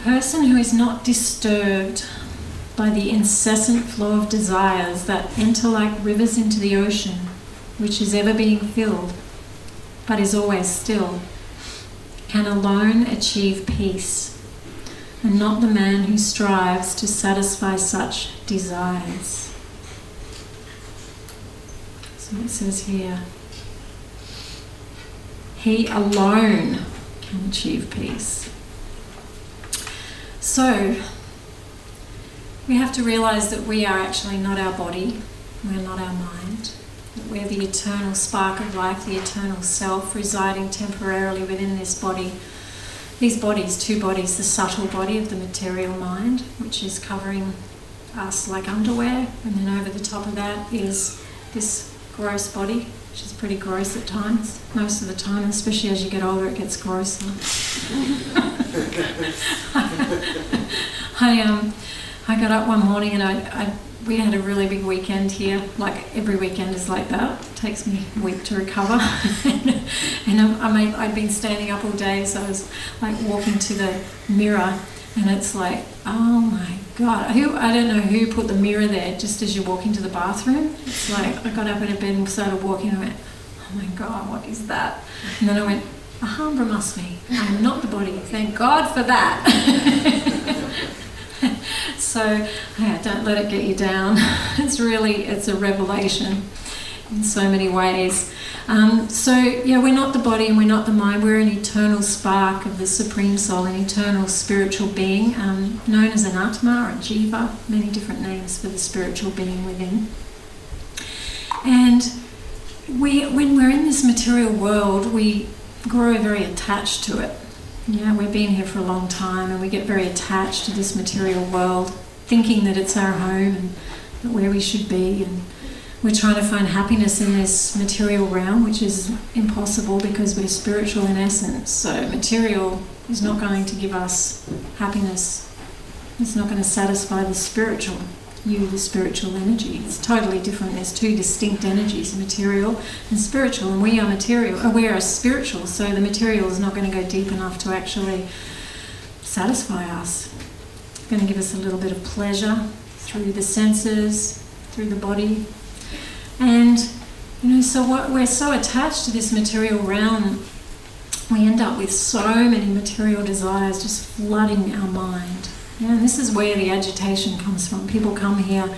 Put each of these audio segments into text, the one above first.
person who is not disturbed by the incessant flow of desires that enter like rivers into the ocean, which is ever being filled, but is always still, can alone achieve peace, and not the man who strives to satisfy such desires. So it says here, he alone can achieve peace. So, we have to realize that we are actually not our body, we're not our mind, that we're the eternal spark of life, the eternal self residing temporarily within this body. These bodies, two bodies, the subtle body of the material mind, which is covering us like underwear, and then over the top of that is this gross body, which is pretty gross at times. Most of the time, especially as you get older, it gets grosser. I got up one morning and we had a really big weekend here. Like every weekend is like that. It takes me a week to recover. and I'd been standing up all day, so I was like walking to the mirror, and it's like, oh my God, I don't know who put the mirror there just as you walk into the bathroom. It's like I got up out of bed and started walking, and I went, oh my God, what is that? And then I went, aham brahmasmi, I'm not the body. Thank God for that. So, yeah, don't let it get you down. It's a revelation in so many ways. We're not the body and we're not the mind. We're an eternal spark of the Supreme Soul, an eternal spiritual being, known as an Atma or a Jiva, many different names for the spiritual being within. And when we're in this material world, we grow very attached to it. Yeah, we've been here for a long time and we get very attached to this material world, thinking that it's our home and that where we should be, and we're trying to find happiness in this material realm, which is impossible because we're spiritual in essence. So material is not going to give us happiness. It's not going to satisfy the spiritual the spiritual energy. It's totally different. There's two distinct energies, material and spiritual, and we are material. We are spiritual, so the material is not going to go deep enough to actually satisfy us. It's going to give us a little bit of pleasure through the senses, through the body. And, so what we're so attached to this material realm, we end up with so many material desires just flooding our mind. Yeah, and this is where the agitation comes from. People come here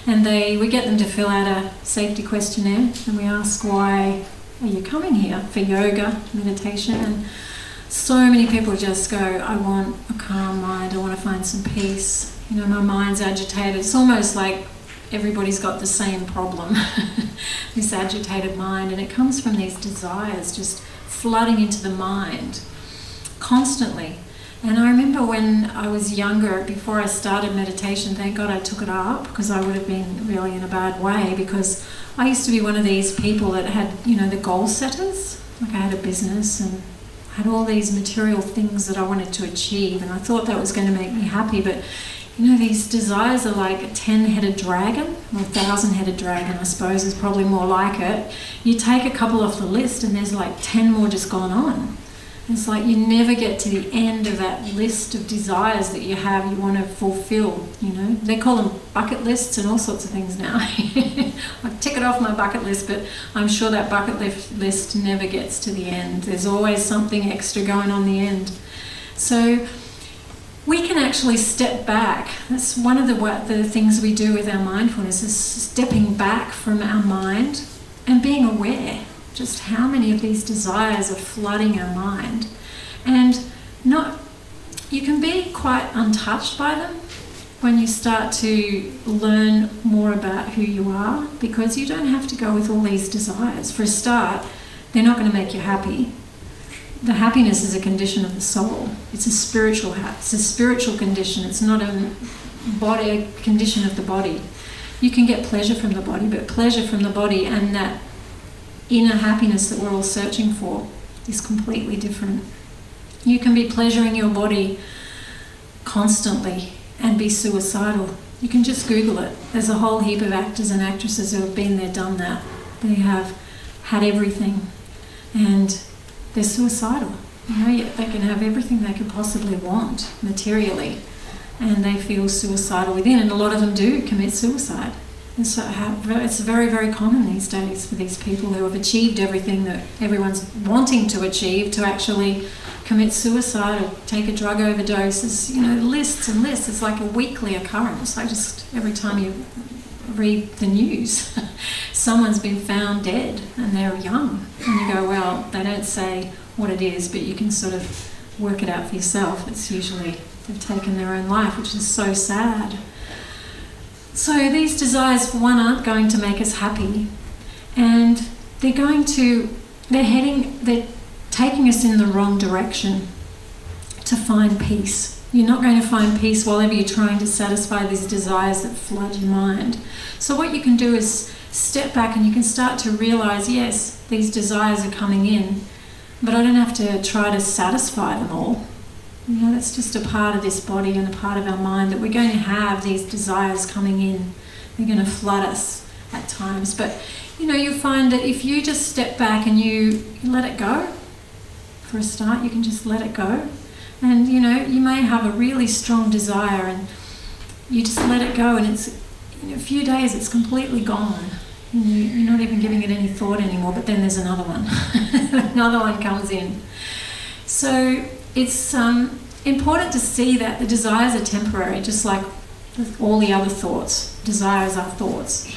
and we get them to fill out a safety questionnaire, and we ask, why are you coming here? For yoga, meditation. And so many people just go, I want a calm mind, I want to find some peace. My mind's agitated. It's almost like everybody's got the same problem, this agitated mind, and it comes from these desires just flooding into the mind constantly. And I remember when I was younger, before I started meditation, thank God I took it up, because I would have been really in a bad way, because I used to be one of these people that had, the goal setters. Like I had a business and had all these material things that I wanted to achieve, and I thought that was going to make me happy. But these desires are like a 10-headed dragon, or a 1,000-headed dragon, I suppose, is probably more like it. You take a couple off the list and there's like 10 more just gone on. It's like you never get to the end of that list of desires that you want to fulfill, They call them bucket lists and all sorts of things now. I tick it off my bucket list, but I'm sure that bucket list never gets to the end. There's always something extra going on the end. So we can actually step back. That's one of the things we do with our mindfulness, is stepping back from our mind and being aware just how many of these desires are flooding our mind. And you can be quite untouched by them when you start to learn more about who you are, because you don't have to go with all these desires. For a start, they're not going to make you happy. The happiness is a condition of the soul. It's a spiritual it's a spiritual condition. It's not a condition of the body. You can get pleasure from the body, but pleasure from the body and that inner happiness that we're all searching for is completely different. You can be pleasuring your body constantly and be suicidal. You can just Google it. There's a whole heap of actors and actresses who have been there, done that. They have had everything and they're suicidal. Yet they can have everything they could possibly want materially, and they feel suicidal within, and a lot of them do commit suicide. And so it's very, very common these days for these people who have achieved everything that everyone's wanting to achieve to actually commit suicide or take a drug overdose. It's, lists and lists. It's like a weekly occurrence. Just every time you read the news, someone's been found dead and they're young. And you go, well, they don't say what it is, but you can sort of work it out for yourself. It's usually they've taken their own life, which is so sad. So these desires, for one, aren't going to make us happy, and they're taking us in the wrong direction to find peace. You're not going to find peace while ever you're trying to satisfy these desires that flood your mind. So what you can do is step back and you can start to realize, yes, these desires are coming in, but I don't have to try to satisfy them all. That's just a part of this body and a part of our mind, that we're going to have these desires coming in. They're going to flood us at times. But, you'll find that if you just step back and you let it go, for a start, you can just let it go. And, you may have a really strong desire and you just let it go, and it's, in a few days, it's completely gone. You're not even giving it any thought anymore, but then there's another one. Another one comes in. So it's important to see that the desires are temporary, just like all the other thoughts. Desires are thoughts.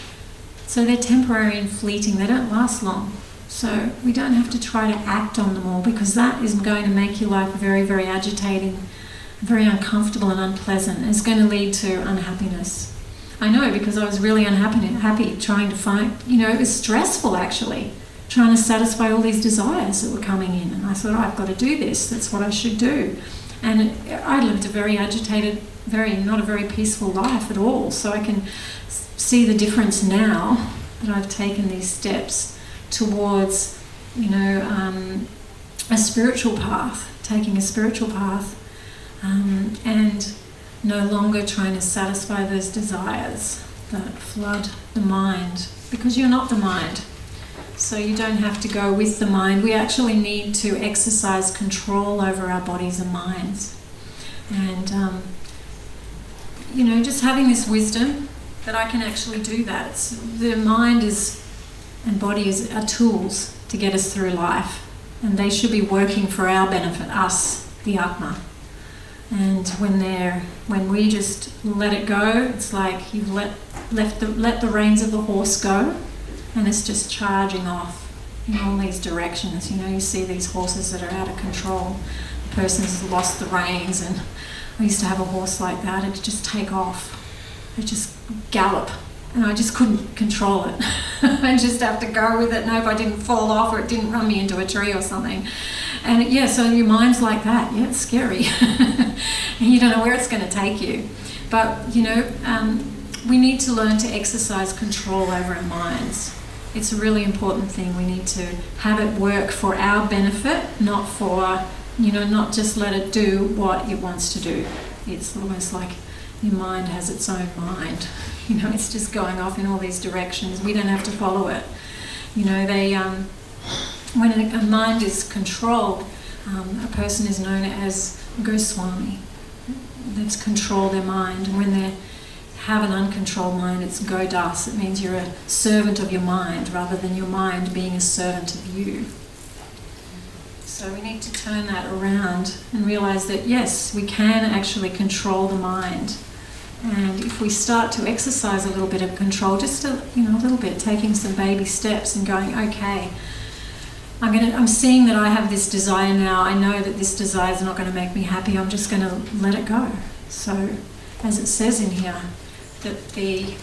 So they're temporary and fleeting. They don't last long. So we don't have to try to act on them all, because that is going to make your life very, very agitating, very uncomfortable and unpleasant. It's going to lead to unhappiness. I know, because I was really unhappy trying to find, it was stressful actually, trying to satisfy all these desires that were coming in. And I thought, I've got to do this. That's what I should do. And I lived a very agitated, not a very peaceful life at all. So I can see the difference now that I've taken these steps towards, a spiritual path, taking a spiritual path, and no longer trying to satisfy those desires that flood the mind, because you're not the mind. So you don't have to go with the mind. We actually need to exercise control over our bodies and minds. And, just having this wisdom that I can actually do that. The mind and body are tools to get us through life. And they should be working for our benefit, us, the Atma. And when we just let it go, it's like you've let the reins of the horse go, and it's just charging off in all these directions. You see these horses that are out of control. The person's lost the reins, and I used to have a horse like that. It'd just take off. It'd just gallop, and I just couldn't control it. I just have to go with it and hope I didn't fall off or it didn't run me into a tree or something. And so your mind's like that. Yeah, it's scary. And you don't know where it's going to take you. But, we need to learn to exercise control over our minds. It's a really important thing. We need to have it work for our benefit, not for, not just let it do what it wants to do. It's almost like your mind has its own mind. It's just going off in all these directions. We don't have to follow it. When a mind is controlled, a person is known as Goswami. That's control their mind. And when they have an uncontrolled mind, it's Godas. It means you're a servant of your mind rather than your mind being a servant of you. So we need to turn that around and realize that, yes, we can actually control the mind. And if we start to exercise a little bit of control, just a little bit, taking some baby steps and going, okay, I'm seeing that I have this desire now. I know that this desire is not going to make me happy. I'm just going to let it go. So, as it says in here, that the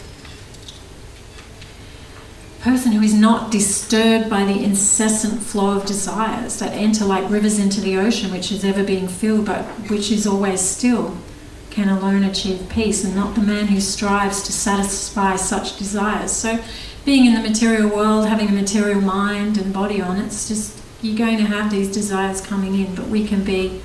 person who is not disturbed by the incessant flow of desires that enter like rivers into the ocean, which is ever being filled, but which is always still, can alone achieve peace, and not the man who strives to satisfy such desires. So being in the material world, having a material mind and body on, it's just, you're going to have these desires coming in, but we can be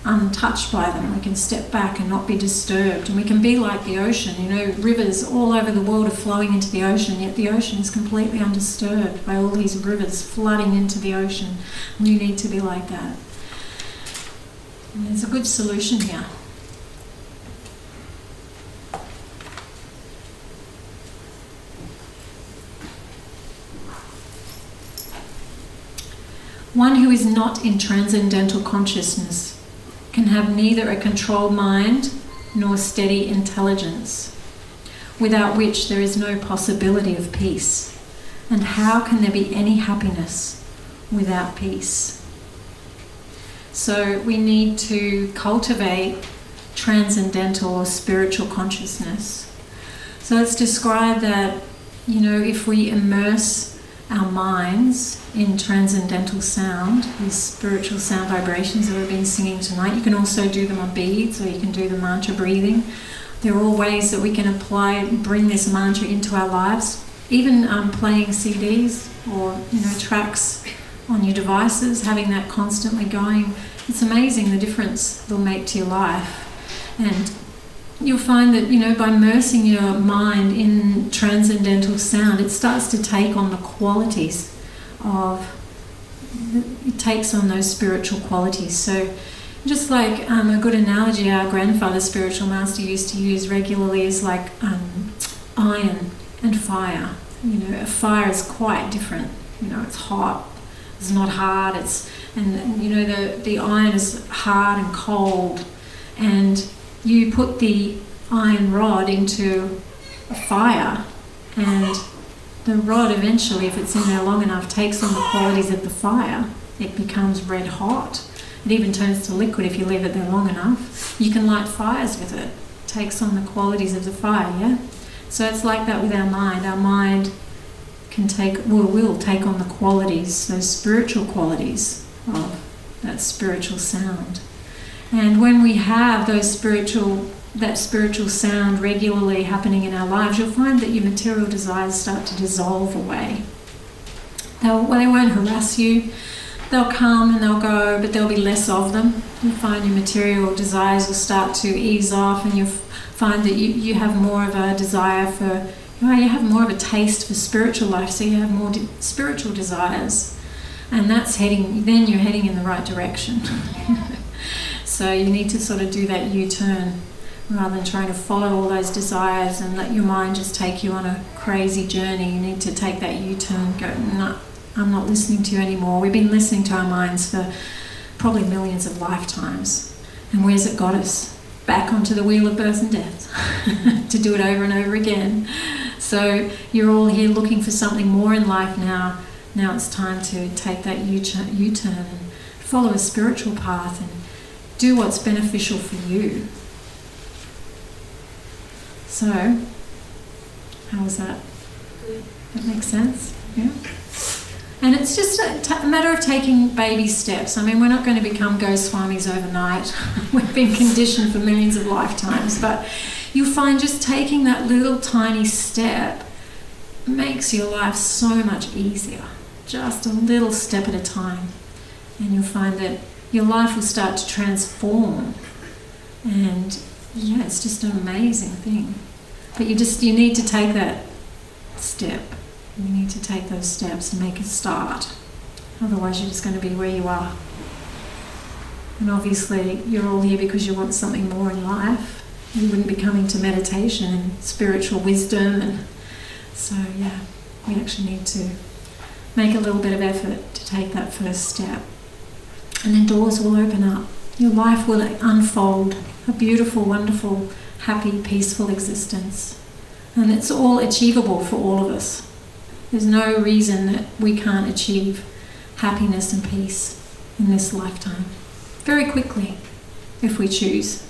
untouched by them. We can step back and not be disturbed, and we can be like the ocean. Rivers all over the world are flowing into the ocean, yet the ocean is completely undisturbed by all these rivers flooding into the ocean. We need to be like that. And there's a good solution here. One who is not in transcendental consciousness can have neither a controlled mind nor steady intelligence, without which there is no possibility of peace. And how can there be any happiness without peace? So we need to cultivate transcendental or spiritual consciousness. So it's described that, if we immerse our minds in transcendental sound, these spiritual sound vibrations that we've been singing tonight, you can also do them on beads, or you can do the mantra breathing. They're all ways that we can bring this mantra into our lives. Even playing CDs or tracks on your devices, having that constantly going, it's amazing the difference they'll make to your life. And you'll find that by immersing your mind in transcendental sound, it starts to take on the qualities it takes on those spiritual qualities. So just like a good analogy our grandfather spiritual master used to use regularly is like iron and fire. A fire is quite different. It's hot, it's not hard, the iron is hard and cold, and you put the iron rod into a fire, and the rod eventually, if it's in there long enough, takes on the qualities of the fire. It becomes red hot. It even turns to liquid if you leave it there long enough. You can light fires with it. It takes on the qualities of the fire, yeah? So it's like that with our mind. Our mind will take on the qualities, those spiritual qualities of that spiritual sound. And when we have that spiritual sound regularly happening in our lives, you'll find that your material desires start to dissolve away. They won't harass you. They'll come and they'll go, but there'll be less of them. You'll find your material desires will start to ease off, and you'll find that you have more of a desire for, you have more of a taste for spiritual life, so you have more spiritual desires. And then you're heading in the right direction. So you need to sort of do that U-turn rather than trying to follow all those desires and let your mind just take you on a crazy journey. You need to take that U-turn, go, no, I'm not listening to you anymore. We've been listening to our minds for probably millions of lifetimes. And where's it got us? Back onto the wheel of birth and death to do it over and over again. So you're all here looking for something more in life now. Now it's time to take that U-turn and follow a spiritual path and do what's beneficial for you. So, how was that? That makes sense? Yeah? And it's just a matter of taking baby steps. I mean, we're not going to become Goswamis overnight. We've been conditioned for millions of lifetimes. But you'll find just taking that little tiny step makes your life so much easier. Just a little step at a time. And you'll find that your life will start to transform. And yeah, it's just an amazing thing. But you need to take that step. You need to take those steps and make a start. Otherwise you're just going to be where you are. And obviously you're all here because you want something more in life. You wouldn't be coming to meditation and spiritual wisdom. And so yeah, we actually need to make a little bit of effort to take that first step. And then doors will open up. Your life will unfold a beautiful, wonderful, happy, peaceful existence. And it's all achievable for all of us. There's no reason that we can't achieve happiness and peace in this lifetime. Very quickly, if we choose.